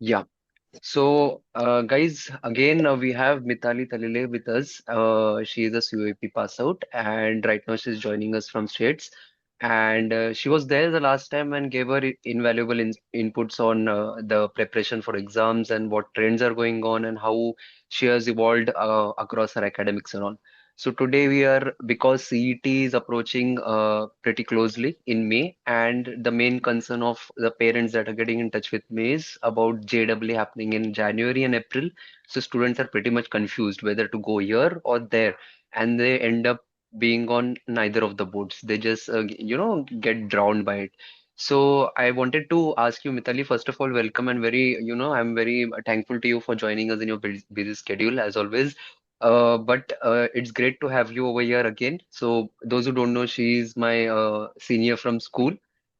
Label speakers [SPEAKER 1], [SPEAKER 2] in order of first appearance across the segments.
[SPEAKER 1] Yeah. So, guys, again, we have Mitali Talele with us. She is a COEP pass out, and right now she's joining us from States. And she was there the last time and gave her invaluable inputs on the preparation for exams and what trends are going on and how she has evolved across her academics and all. So today we are because CET is approaching pretty closely in May, and the main concern of the parents that are getting in touch with me is about JEE happening in January and April. So students are pretty much confused whether to go here or there, and they end up being on neither of the boards. They just get drowned by it. So I wanted to ask you, Mitali, first of all, welcome and I'm very thankful to you for joining us in your busy schedule as always. But it's great to have you over here again. So those who don't know, she's my senior from school,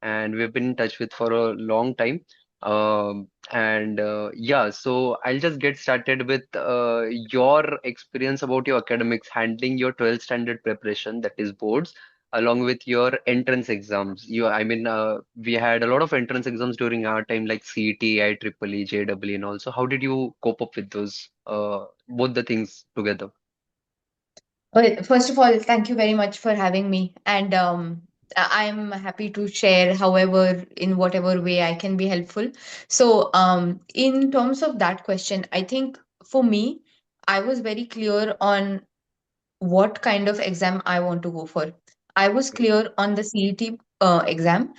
[SPEAKER 1] and we've been in touch with for a long time. And yeah, so I'll just get started with your experience about your academics, handling your 12th standard preparation, that is boards, along with your entrance exams. We had a lot of entrance exams during our time, like CET, IEEE, JEE, and also. How did you cope up with those, both the things together?
[SPEAKER 2] Well, first of all, thank you very much for having me. And I'm happy to share, however, in whatever way I can be helpful. So, in terms of that question, I think for me, I was very clear on what kind of exam I want to go for. I was
[SPEAKER 1] Okay.
[SPEAKER 2] clear on the CET exam.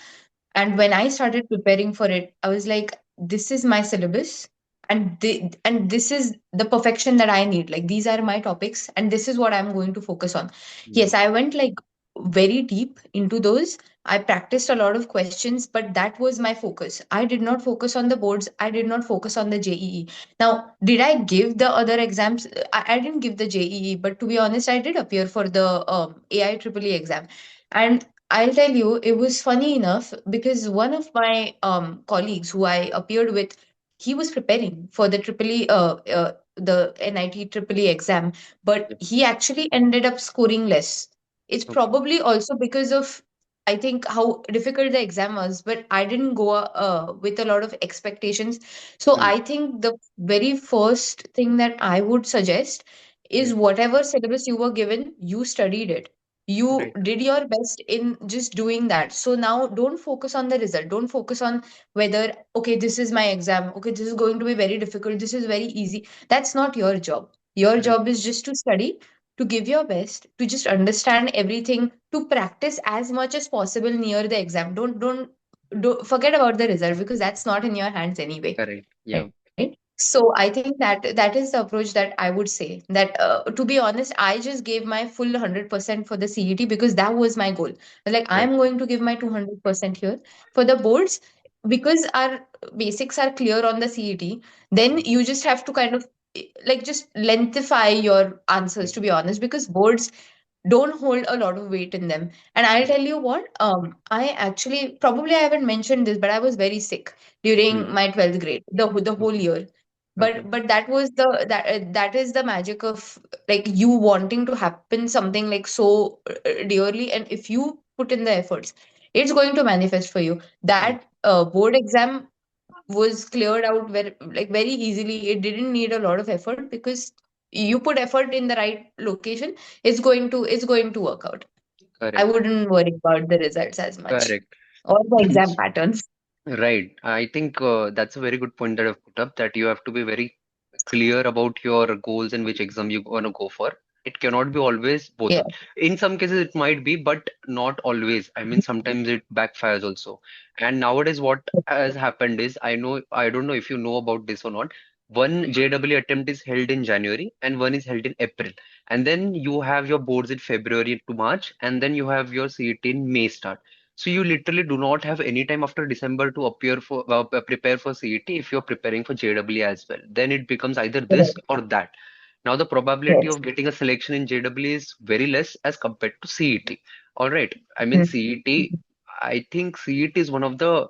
[SPEAKER 2] And when I started preparing for it, I was like, this is my syllabus. And this is the perfection that I need. Like these are my topics, and this is what I'm going to focus on.
[SPEAKER 1] Yeah.
[SPEAKER 2] Yes, I went like very deep into those. I practiced a lot of questions, but that was my focus. I did not focus on the boards. I did not focus on the JEE. Now, did I give the other exams? I didn't give the JEE, but to be honest, I did appear for the AI exam. And I'll tell you, it was funny enough because one of my colleagues who I appeared with, he was preparing for the NIT Triple E exam, but
[SPEAKER 1] Yep.
[SPEAKER 2] he actually ended up scoring less. It's
[SPEAKER 1] Okay.
[SPEAKER 2] probably also because of, I think, how difficult the exam was, but I didn't go with a lot of expectations. So
[SPEAKER 1] Hmm.
[SPEAKER 2] I think the very first thing that I would suggest is
[SPEAKER 1] Right.
[SPEAKER 2] whatever syllabus you were given, you studied it, you
[SPEAKER 1] Right.
[SPEAKER 2] did your best in just doing that. So now don't focus on the result, don't focus on whether, okay, this is my exam, okay, this is going to be very difficult, this is very easy. That's not your job. Your
[SPEAKER 1] Right.
[SPEAKER 2] job is just to study, to give your best, to just understand everything, to practice as much as possible near the exam. Don't forget about the result because that's not in your hands anyway,
[SPEAKER 1] Correct. Yeah.
[SPEAKER 2] right? So I think that is the approach that I would say, that to be honest, I just gave my full 100% for the CET because that was my goal. Like
[SPEAKER 1] Right.
[SPEAKER 2] I'm going to give my 200% here for the boards, because our basics are clear on the CET. Then
[SPEAKER 1] Hmm.
[SPEAKER 2] you just have to kind of like just lengthify your answers,
[SPEAKER 1] Right.
[SPEAKER 2] to be honest, because boards don't hold a lot of weight in them. And I'll
[SPEAKER 1] Right.
[SPEAKER 2] tell you what, I actually, probably I haven't mentioned this, but I was very sick
[SPEAKER 1] Hmm.
[SPEAKER 2] during my 12th grade, the whole
[SPEAKER 1] Okay.
[SPEAKER 2] year.
[SPEAKER 1] Okay.
[SPEAKER 2] But that was that is the magic of like you wanting to happen something like so dearly, and if you put in the efforts, it's going to manifest for you.
[SPEAKER 1] Right.
[SPEAKER 2] That board exam was cleared out very easily. It didn't need a lot of effort because you put effort in the right location, it's going to work out. I
[SPEAKER 1] Correct.
[SPEAKER 2] wouldn't worry about the results as much
[SPEAKER 1] Correct.
[SPEAKER 2] or the exam patterns.
[SPEAKER 1] Right. I think that's a very good point that I've put up, that you have to be very clear about your goals and which exam you want to go for. It cannot be always both.
[SPEAKER 2] Yeah.
[SPEAKER 1] In some cases, it might be, but not always. I mean, sometimes it backfires also. And nowadays, what has happened is, I don't know if you know about this or not. One JEE attempt is held in January and one is held in April. And then you have your boards in February to March, and then you have your CET in May start. So you literally do not have any time after December to prepare for CET if you're preparing for JEE as well. Then it becomes either this
[SPEAKER 2] Right.
[SPEAKER 1] or that. Now the probability
[SPEAKER 2] Yes.
[SPEAKER 1] of getting a selection in JEE is very less as compared to CET. All right. I mean
[SPEAKER 2] Mhm.
[SPEAKER 1] CET. I think CET is one of the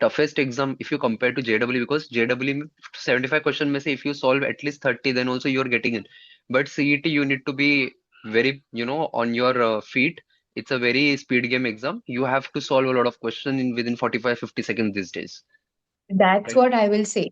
[SPEAKER 1] toughest exam if you compare to JEE, because JEE में 75 question में से if you solve at least 30, then also you're getting in. But CET you need to be very on your feet. It's a very speed game exam. You have to solve a lot of questions in within 45 50 seconds these days.
[SPEAKER 2] That's
[SPEAKER 1] right?
[SPEAKER 2] what I will say.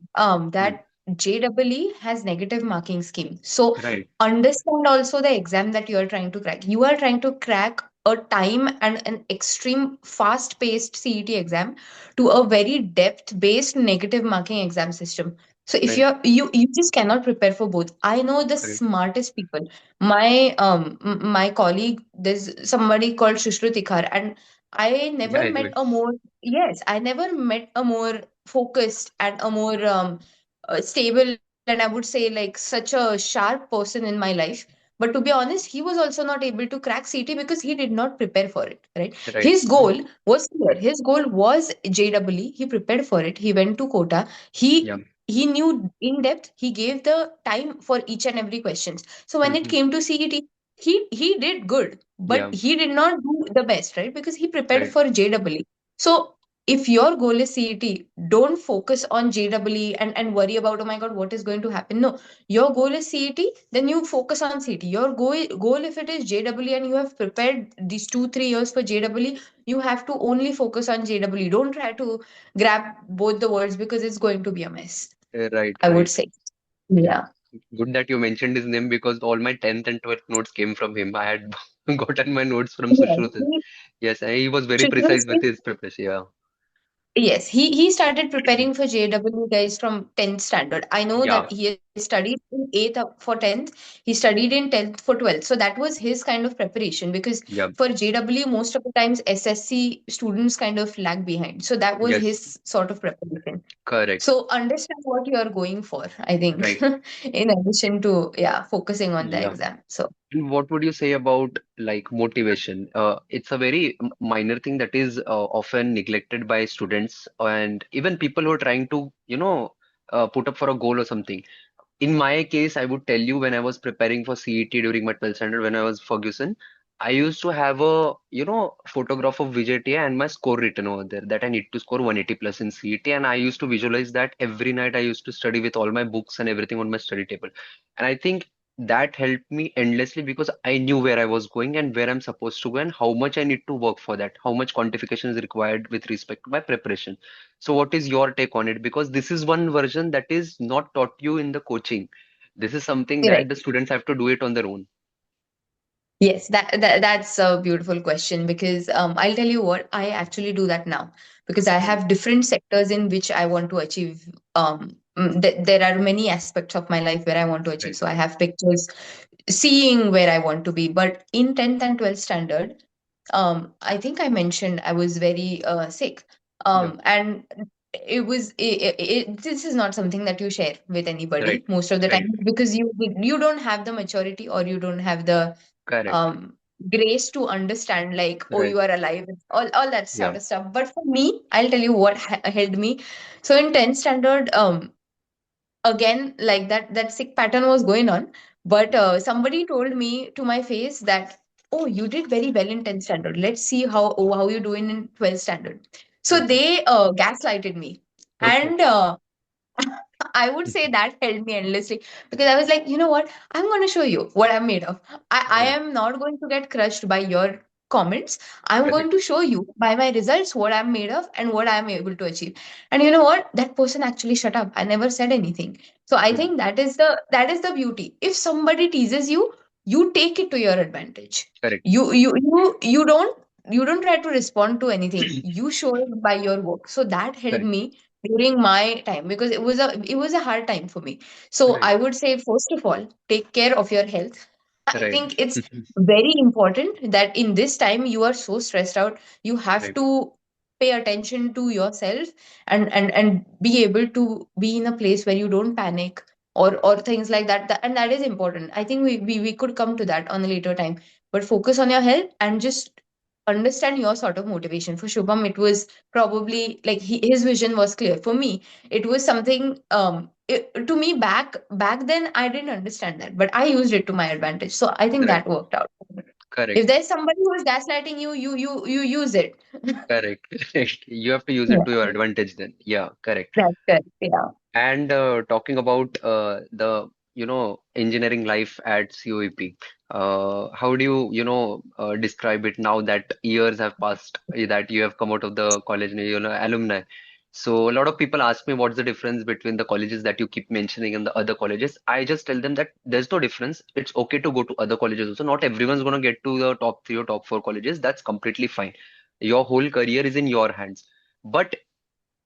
[SPEAKER 1] Hmm.
[SPEAKER 2] That JEE has negative marking scheme. So
[SPEAKER 1] Right,
[SPEAKER 2] understand also the exam that you are trying to crack. You are trying to crack a time and an extreme fast-paced CET exam to a very depth-based negative marking exam system. So if
[SPEAKER 1] right,
[SPEAKER 2] you just cannot prepare for both. I know the
[SPEAKER 1] correct.
[SPEAKER 2] smartest people. My colleague, there's somebody called Shushru Tikhar, and I
[SPEAKER 1] Yeah,
[SPEAKER 2] never
[SPEAKER 1] I know
[SPEAKER 2] met
[SPEAKER 1] it.
[SPEAKER 2] a more yes, I never met a more focused and a more stable, and I would say like such a sharp person in my life. But to be honest, he was also not able to crack CT because he did not prepare for it, right?
[SPEAKER 1] Right.
[SPEAKER 2] His goal was clear. His goal was JEE. He prepared for it. He went to quota.
[SPEAKER 1] Yeah.
[SPEAKER 2] He knew in depth. He gave the time for each and every questions. So when it
[SPEAKER 1] Hmm.
[SPEAKER 2] came to CET, he did good, but
[SPEAKER 1] Yeah.
[SPEAKER 2] he did not do the best, right? Because he prepared
[SPEAKER 1] Right.
[SPEAKER 2] for JEE. So if your goal is CET, don't focus on JEE and worry about, oh my God, what is going to happen. No, your goal is CET, then you focus on CET. Your goal if it is JEE and you have prepared these 2 3 years for JEE, you have to only focus on JEE. Don't try to grab both the words because it's going to be a mess,
[SPEAKER 1] Right,
[SPEAKER 2] I would
[SPEAKER 1] right.
[SPEAKER 2] say.
[SPEAKER 1] Yeah.
[SPEAKER 2] Yeah.
[SPEAKER 1] Good that you mentioned his name because all my 10th and 12th notes came from him. I had gotten my notes from
[SPEAKER 2] Yes,
[SPEAKER 1] Sushruत. Yes, and he was very
[SPEAKER 2] Shubham
[SPEAKER 1] precise with his preparation. Yeah.
[SPEAKER 2] Yes, he started preparing for JW guys from 10th standard. I know
[SPEAKER 1] Yeah.
[SPEAKER 2] that he has studied in 8th up for 10th. He studied in 10th for 12th. So that was his kind of preparation because
[SPEAKER 1] Yeah.
[SPEAKER 2] for JW, most of the times SSC students kind of lag behind. So that was
[SPEAKER 1] Yes.
[SPEAKER 2] his sort of preparation.
[SPEAKER 1] Correct.
[SPEAKER 2] So understand what you are going for, I think,
[SPEAKER 1] Right.
[SPEAKER 2] in addition to, yeah, focusing on the
[SPEAKER 1] Yeah.
[SPEAKER 2] exam. So,
[SPEAKER 1] And what would you say about like motivation? It's a very minor thing that is often neglected by students and even people who are trying to, put up for a goal or something. In my case, I would tell you when I was preparing for CET during my 12th standard, when I was Ferguson, I used to have a, photograph of VJTI and my score written over there that I need to score 180 plus in CET. And I used to visualize that every night I used to study with all my books and everything on my study table. And I think that helped me endlessly because I knew where I was going and where I'm supposed to go and how much I need to work for that, how much quantification is required with respect to my preparation. So, what is your take on it? Because this is one version that is not taught you in the coaching. This is something that
[SPEAKER 2] right.
[SPEAKER 1] the students have to do it on their own.
[SPEAKER 2] Yes, that's a beautiful question because I'll tell you what, I actually do that now because I
[SPEAKER 1] Right,
[SPEAKER 2] have different sectors in which I want to achieve. There are many aspects of my life where I want to achieve.
[SPEAKER 1] right,
[SPEAKER 2] So I have pictures seeing where I want to be. But in 10th and 12th standard, I think I mentioned I was very sick.
[SPEAKER 1] yeah,
[SPEAKER 2] And this is not something that you share with
[SPEAKER 1] right,
[SPEAKER 2] anybody most of the time
[SPEAKER 1] right,
[SPEAKER 2] because you don't have the maturity or you don't have the
[SPEAKER 1] correct,
[SPEAKER 2] um grace to understand like, oh,
[SPEAKER 1] right,
[SPEAKER 2] you are alive, all that sort
[SPEAKER 1] yeah,
[SPEAKER 2] of stuff. But for me, I'll tell you what held me. So in 10th standard, again, like that sick pattern was going on, but somebody told me to my face that, oh, you did very well in 10th standard, let's see how you doing in 12th standard. So
[SPEAKER 1] okay,
[SPEAKER 2] they gaslighted me,
[SPEAKER 1] okay,
[SPEAKER 2] and I would say that helped me endlessly because I was like, you know what? I'm going to show you what I'm made of. I
[SPEAKER 1] right,
[SPEAKER 2] am not going to get crushed by your comments. I'm going
[SPEAKER 1] correct,
[SPEAKER 2] to show you by my results what I'm made of and what I'm able to achieve. And you know what? That person actually shut up. I never said anything. So I
[SPEAKER 1] hmm,
[SPEAKER 2] think that is the beauty. If somebody teases you, you take it to your advantage.
[SPEAKER 1] correct,
[SPEAKER 2] You don't try to respond to anything. You show it by your work. So that helped
[SPEAKER 1] correct,
[SPEAKER 2] me during my time because it was a hard time for me. So
[SPEAKER 1] right,
[SPEAKER 2] I would say, first of all, take care of your health. I
[SPEAKER 1] right,
[SPEAKER 2] think it's very important that in this time you are so stressed out, you have
[SPEAKER 1] right,
[SPEAKER 2] to pay attention to yourself and be able to be in a place where you don't panic or things like that. And that is important. I think we could come to that on a later time. But focus on your health and just understand your sort of motivation. For Shubham, it was probably like his vision was clear. For me, it was something to me back then I didn't understand that, but I used it to my advantage. So I think
[SPEAKER 1] right,
[SPEAKER 2] that worked out. If
[SPEAKER 1] correct,
[SPEAKER 2] there's somebody who is gaslighting you, you use it.
[SPEAKER 1] correct, correct. You have to use it
[SPEAKER 2] Yeah,
[SPEAKER 1] to your advantage then. Yeah, correct.
[SPEAKER 2] that's correct. Yeah.
[SPEAKER 1] And talking about the engineering life at COEP, how do you describe it now that years have passed, that you have come out of the college, alumni. So a lot of people ask me what's the difference between the colleges that you keep mentioning and the other colleges. I just tell them that there's no difference. It's okay to go to other colleges also. Not everyone's going to get to the top three or top four colleges. That's completely fine. Your whole career is in your hands. But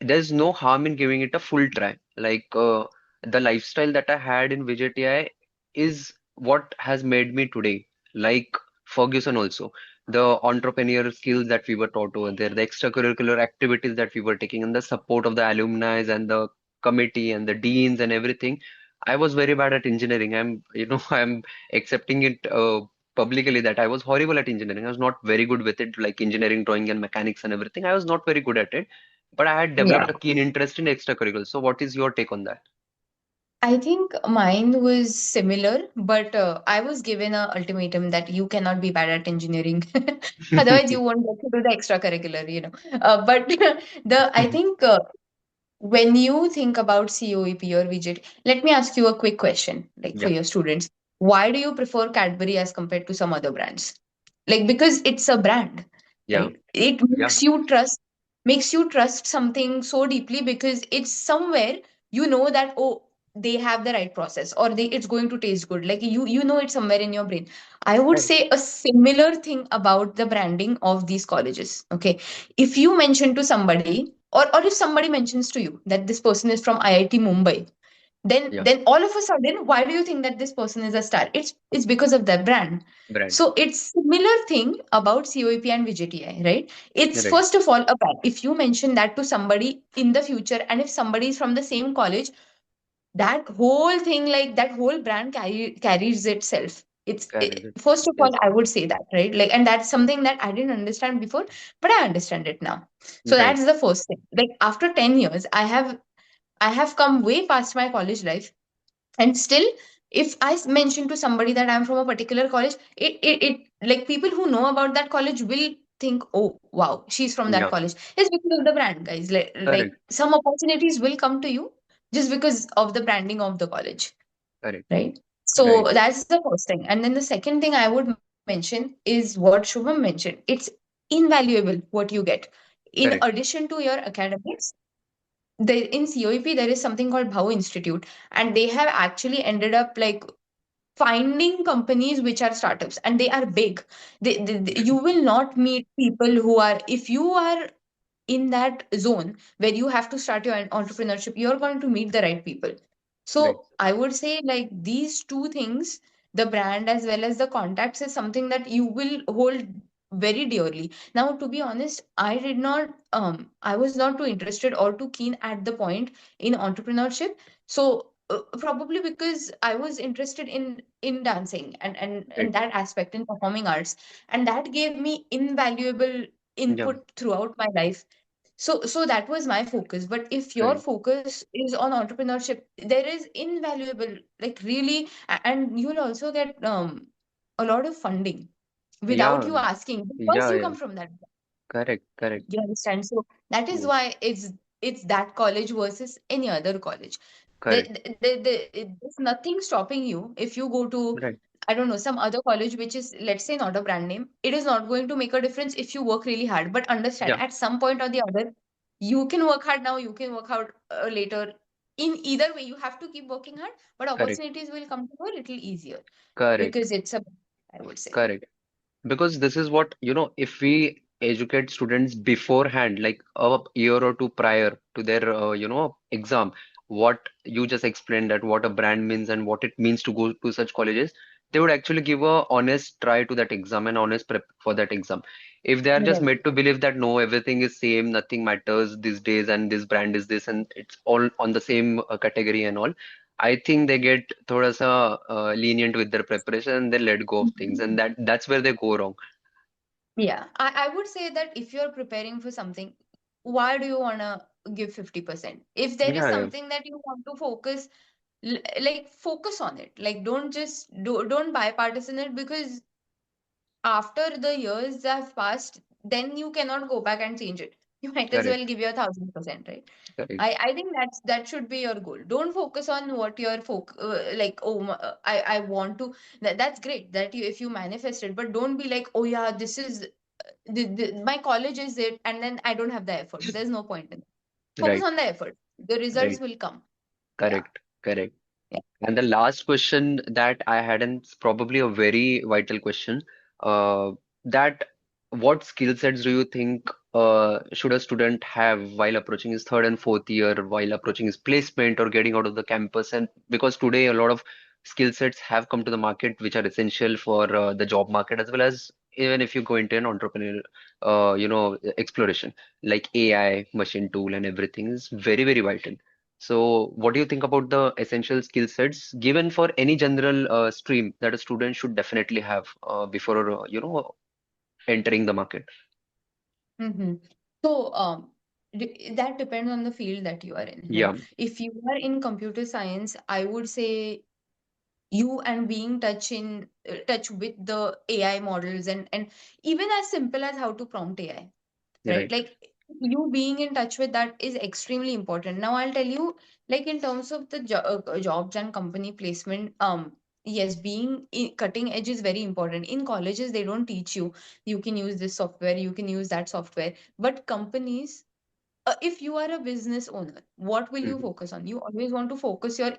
[SPEAKER 1] there's no harm in giving it a full try. Like the lifestyle that I had in VJTI is what has made me today. Like Ferguson also, the entrepreneurial skills that we were taught over there, the extracurricular activities that we were taking, and the support of the alumni and the committee and the deans and everything. I was very bad at engineering. I'm accepting it publicly that I was horrible at engineering. I was not very good with it, like engineering, drawing, and mechanics and everything. I was not very good at it, but I had
[SPEAKER 2] Yeah.
[SPEAKER 1] developed a keen interest in extracurriculars. So, what is your take on that?
[SPEAKER 2] I think mine was similar, but I was given a ultimatum that you cannot be bad at engineering, otherwise you won't get to do the extracurricular. But the I think when you think about COEP or VJT, let me ask you a quick question, like for
[SPEAKER 1] Yeah,
[SPEAKER 2] your students. Why do you prefer Cadbury as compared to some other brands? Like because it's a brand,
[SPEAKER 1] yeah,
[SPEAKER 2] right? It
[SPEAKER 1] yeah,
[SPEAKER 2] makes you trust something so deeply because it's somewhere you know that, oh, they have the right process, or it's going to taste good. Like you know it's somewhere in your brain. I would
[SPEAKER 1] right,
[SPEAKER 2] say a similar thing about the branding of these colleges. Okay, if you mention to somebody, or if somebody mentions to you that this person is from IIT Mumbai, then
[SPEAKER 1] yeah,
[SPEAKER 2] then all of a sudden, why do you think that this person is a star? It's because of their brand.
[SPEAKER 1] brand,
[SPEAKER 2] So it's similar thing about COEP and VJTI, right? It's
[SPEAKER 1] right,
[SPEAKER 2] first of all a brand. If you mention that to somebody in the future, and if somebody is from the same college, that whole thing, like that whole brand carries itself.
[SPEAKER 1] carries it.
[SPEAKER 2] First of all,
[SPEAKER 1] Yes,
[SPEAKER 2] I would say that, right? Like, and that's something that I didn't understand before, but I understand it now. So
[SPEAKER 1] right,
[SPEAKER 2] that's the first thing. Like after 10 years, I have come way past my college life, and still, if mention to somebody that I'm from a particular college, it like people who know about that college will think, oh wow, she's from that
[SPEAKER 1] yeah,
[SPEAKER 2] college. It's because of the brand, guys. Like
[SPEAKER 1] correct,
[SPEAKER 2] some opportunities will come to you just because of the branding of the college,
[SPEAKER 1] correct,
[SPEAKER 2] right? So
[SPEAKER 1] right,
[SPEAKER 2] that's the first thing. And then the second thing I would mention is what Shubham mentioned. It's invaluable what you get. In
[SPEAKER 1] correct,
[SPEAKER 2] addition to your academics, there in COEP there is something called Bhau Institute, and they have actually ended up like finding companies which are startups, and they are big. You will not meet people who are, if you are in that zone where you have to start your entrepreneurship, you're going to meet the right people.
[SPEAKER 1] right,
[SPEAKER 2] So I would say like these two things, the brand as well as the contacts, is something that you will hold very dearly. Now, to be honest, I was not too interested or too keen at the point in entrepreneurship. So probably because I was interested in dancing and
[SPEAKER 1] right,
[SPEAKER 2] that aspect in performing arts, and that gave me invaluable
[SPEAKER 1] yeah,
[SPEAKER 2] input throughout my life. So that was my focus. But if your
[SPEAKER 1] right,
[SPEAKER 2] focus is on entrepreneurship, there is invaluable, like really, and you'll also get a lot of funding without
[SPEAKER 1] yeah,
[SPEAKER 2] you asking, because
[SPEAKER 1] yeah,
[SPEAKER 2] you
[SPEAKER 1] yeah,
[SPEAKER 2] come from that.
[SPEAKER 1] correct, correct,
[SPEAKER 2] You understand? So that is
[SPEAKER 1] yes,
[SPEAKER 2] why it's that college versus any other college.
[SPEAKER 1] correct,
[SPEAKER 2] There's nothing stopping you if you go to,
[SPEAKER 1] right,
[SPEAKER 2] I don't know, some other college which is, let's say, not a brand name. It is not going to make a difference if you work really hard. But understand,
[SPEAKER 1] yeah,
[SPEAKER 2] at some point or the other, you can work hard now, you can work hard later. In either way, you have to keep working hard, but
[SPEAKER 1] correct,
[SPEAKER 2] opportunities will come to you a little easier
[SPEAKER 1] correct,
[SPEAKER 2] because it's a, I would say.
[SPEAKER 1] correct. Because this is what, if we educate students beforehand, like a year or two prior to their, exam, what you just explained, that what a brand means and what it means to go to such colleges, they would actually give a honest try to that exam and honest prep for that exam. If they are just
[SPEAKER 2] Right.
[SPEAKER 1] made to believe that no, everything is same, nothing matters these days, and this brand is this, and it's all on the same category and all, I think they get thoda sa lenient with their preparation and they let go of things, and that's where they go wrong.
[SPEAKER 2] Yeah, I would say that if you're preparing for something, why do you want to give 50%? If there is
[SPEAKER 1] Yeah, yeah,
[SPEAKER 2] something that you want to focus, like focus on it. Like don't just don't bipartisan it, because after the years have passed, then you cannot go back and change it. You might as well
[SPEAKER 1] correct,
[SPEAKER 2] give your 1,000%, right?
[SPEAKER 1] correct.
[SPEAKER 2] I think that should be your goal. Don't focus on what your like, oh I want to, that's great that you, if you manifest it, but don't be like, oh yeah, this is my college is it, and then I don't have the efforts. There's no point in it. Focus
[SPEAKER 1] Right.
[SPEAKER 2] on the effort. The results
[SPEAKER 1] Right.
[SPEAKER 2] will come. Yeah.
[SPEAKER 1] Correct. Correct.
[SPEAKER 2] Yeah.
[SPEAKER 1] And the last question that I had, and it's probably a very vital question, uh, that what skill sets do you think should a student have while approaching his third and fourth year, while approaching his placement or getting out of the campus? And because today a lot of skill sets have come to the market which are essential for the job market as well as even if you go into an entrepreneurial, exploration like AI, machine tool, and everything is very, very vital. So, what do you think about the essential skill sets given for any general stream that a student should definitely have before entering the market?
[SPEAKER 2] Mm-hmm. So, that depends on the field that you are in.
[SPEAKER 1] Yeah,
[SPEAKER 2] Like, if you are in computer science, I would say you and being touch with the AI models, and even as simple as how to prompt AI,
[SPEAKER 1] you're
[SPEAKER 2] right?
[SPEAKER 1] right,
[SPEAKER 2] Like, you being in touch with that is extremely important. Now I'll tell you, like, in terms of the jobs and company placement, yes, being cutting edge is very important. In colleges they don't teach you, you can use this software, you can use that software, but companies, if you are a business owner, what will you
[SPEAKER 1] hmm,
[SPEAKER 2] focus on? You always want to focus your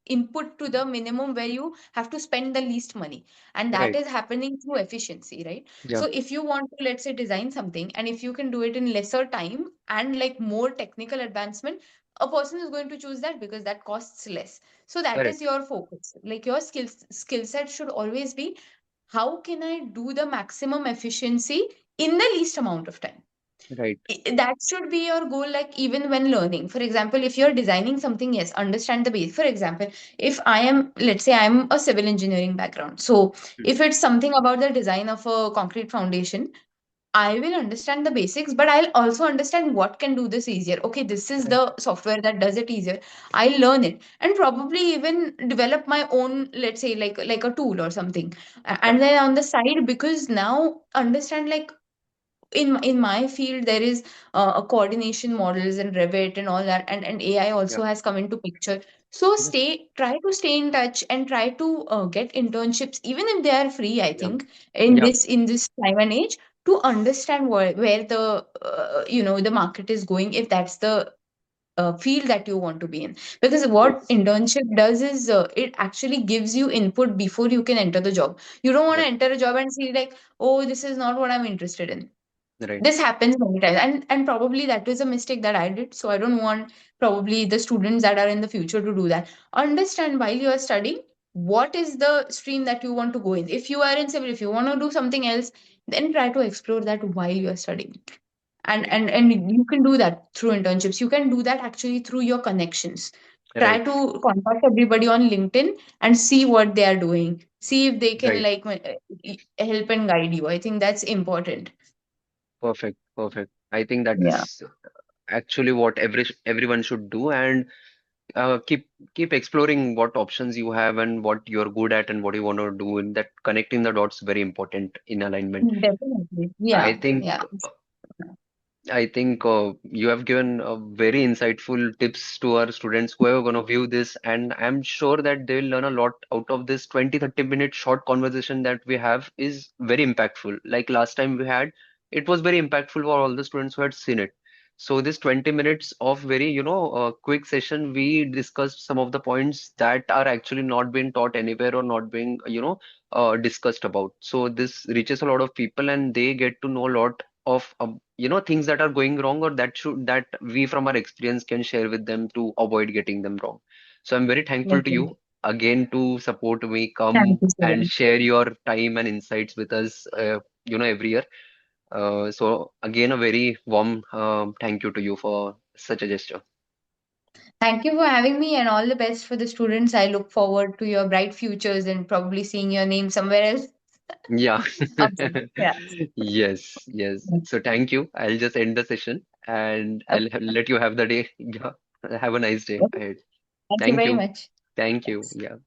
[SPEAKER 2] input to the minimum where you have to spend the least money, and that
[SPEAKER 1] right,
[SPEAKER 2] is happening through efficiency, right?
[SPEAKER 1] yeah,
[SPEAKER 2] So if you want to, let's say, design something, and if you can do it in lesser time and like more technical advancement, a person is going to choose that because that costs less. So that is
[SPEAKER 1] correct,
[SPEAKER 2] your focus. Like, your skill set should always be, how can I do the maximum efficiency in the least amount of time?
[SPEAKER 1] right,
[SPEAKER 2] That should be your goal. Like, even when learning, for example, if you're designing something, yes, understand the base. For example, if I am, let's say, I'm a civil engineering background, so
[SPEAKER 1] hmm,
[SPEAKER 2] if it's something about the design of a concrete foundation, I will understand the basics, but I'll also understand what can do this easier. Okay, this is
[SPEAKER 1] right,
[SPEAKER 2] the software that does it easier. I'll learn it and probably even develop my own, let's say, like a tool or something.
[SPEAKER 1] yeah,
[SPEAKER 2] And then on the side, because now understand, like, in my field there is a coordination models and Revit and all that, and AI
[SPEAKER 1] yeah,
[SPEAKER 2] also has come into picture. So
[SPEAKER 1] yes,
[SPEAKER 2] try to stay in touch and try to get internships, even if they are free, I
[SPEAKER 1] yeah,
[SPEAKER 2] think, in
[SPEAKER 1] yeah,
[SPEAKER 2] this time and age, to understand where the the market is going, if that's the field that you want to be in. Because what
[SPEAKER 1] yes,
[SPEAKER 2] internship does is, it actually gives you input before you can enter the job. You don't want
[SPEAKER 1] yeah,
[SPEAKER 2] to enter a job and see, like, oh, this is not what I'm interested in.
[SPEAKER 1] right,
[SPEAKER 2] This happens many times, and probably that was a mistake that I did. So I don't want probably the students that are in the future to do that. Understand while you are studying what is the stream that you want to go in. If you are in civil, if you want to do something else, then try to explore that while you are studying. and
[SPEAKER 1] right,
[SPEAKER 2] and and you can do that through internships. You can do that actually through your connections. Try
[SPEAKER 1] right,
[SPEAKER 2] to contact everybody on LinkedIn and see what they are doing, see if they can,
[SPEAKER 1] right.
[SPEAKER 2] like, help and guide you. I think that's important.
[SPEAKER 1] Perfect, perfect. I think that
[SPEAKER 2] Yeah.
[SPEAKER 1] is actually what everyone should do, and keep exploring what options you have and what you're good at and what you want to do, and that connecting the dots very important in alignment.
[SPEAKER 2] Definitely.
[SPEAKER 1] I
[SPEAKER 2] Yeah.
[SPEAKER 1] think
[SPEAKER 2] Yeah.
[SPEAKER 1] you have given very insightful tips to our students who are going to view this, and I'm sure that they will learn a lot out of this 20-30 minute short conversation that we have is very impactful. Like last time we had, it was very impactful for all the students who had seen it. So this 20 minutes of very, quick session, we discussed some of the points that are actually not being taught anywhere or not being, discussed about. So this reaches a lot of people and they get to know a lot of things that are going wrong or that we from our experience can share with them to avoid getting them wrong. So I'm very thankful to
[SPEAKER 2] Definitely.
[SPEAKER 1] you again to support me,
[SPEAKER 2] Thank
[SPEAKER 1] come
[SPEAKER 2] you so
[SPEAKER 1] and
[SPEAKER 2] much.
[SPEAKER 1] share your time and insights with us, every year. So again, a very warm thank you to you for such a gesture.
[SPEAKER 2] Thank you for having me, and all the best for the students. I look forward to your bright futures and probably seeing your name somewhere else.
[SPEAKER 1] Yeah.
[SPEAKER 2] Awesome. Yeah.
[SPEAKER 1] Yes, yes. So thank you. I'll just end the session and I'll
[SPEAKER 2] Okay.
[SPEAKER 1] let you have the day. Yeah. Have a nice day
[SPEAKER 2] Okay.
[SPEAKER 1] ahead.
[SPEAKER 2] Thank you
[SPEAKER 1] Thank
[SPEAKER 2] very
[SPEAKER 1] you.
[SPEAKER 2] much.
[SPEAKER 1] Thank you.
[SPEAKER 2] Thanks.
[SPEAKER 1] Yeah.